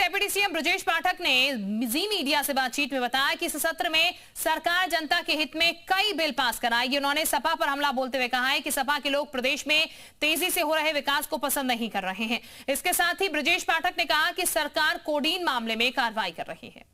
Deputy CM Brajesh Pathak ने जी media से बातचीत में बताया कि इस सत्र में सरकार जनता के हित में कई बिल पास कराएगी। उन्होंने सपा पर हमला बोलते हुए कहा है कि सपा के लोग प्रदेश में तेजी से हो रहे विकास को पसंद नहीं कर रहे हैं। इसके साथ ही ब्रजेश पाठक ने कहा कि सरकार कोडीन मामले में कार्रवाई कर रही है।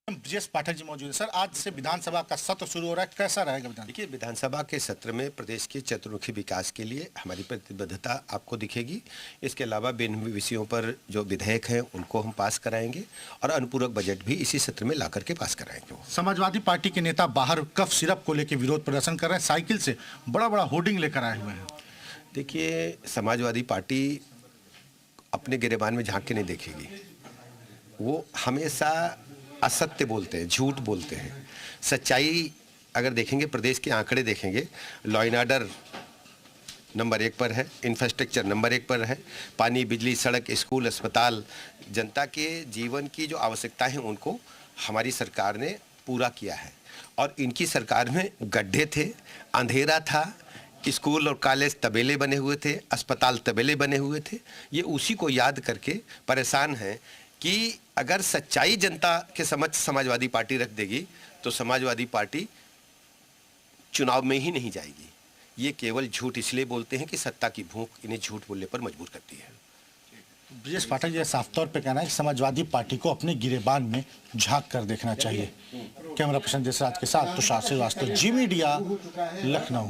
ब्रजेश पाठक जी मौजूद है। सर, आज से विधानसभा का सत्र शुरू हो रहा है, कैसा रहेगा विधान? देखिए, विधानसभा के सत्र में प्रदेश के चतुर्मुखी विकास के लिए हमारी प्रतिबद्धता आपको दिखेगी। इसके अलावा विभिन्न विषयों पर जो विधेयक हैं उनको हम पास कराएंगे और अनुपूरक बजट भी इसी सत्र में ला करके पास कराएंगे। समाजवादी पार्टी के नेता बाहर कफ सिरप को लेकर विरोध प्रदर्शन कर रहे हैं, साइकिल से बड़ा बड़ा होर्डिंग लेकर आए हुए हैं। देखिए, समाजवादी पार्टी अपने गिरेबान में झांक के नहीं देखेगी। वो हमेशा असत्य बोलते हैं, झूठ बोलते हैं। सच्चाई अगर देखेंगे, प्रदेश के आंकड़े देखेंगे, लॉ एंड ऑर्डर नंबर 1 पर है, इंफ्रास्ट्रक्चर नंबर 1 पर है, पानी, बिजली, सड़क, स्कूल, अस्पताल, जनता के जीवन की जो आवश्यकताएं हैं उनको हमारी सरकार ने पूरा किया है। और इनकी सरकार में गड्ढे थे, अंधेरा था, स्कूल और कॉलेज तबेले बने हुए थे, अस्पताल तबेले बने हुए थे। ये उसी को याद करके परेशान हैं कि अगर सच्चाई जनता के समक्ष समाजवादी पार्टी रख देगी तो समाजवादी पार्टी चुनाव में ही नहीं जाएगी। ये केवल झूठ इसलिए बोलते हैं कि सत्ता की भूख इन्हें झूठ बोलने पर मजबूर करती है। ब्रजेश पाठक जी साफ तौर पे कहना है कि समाजवादी पार्टी को अपने गिरेबान में झांक कर देखना चाहिए। कैमरा पर्सन जसराज के साथ तुषार श्रीवास्तव, जी मीडिया, लखनऊ।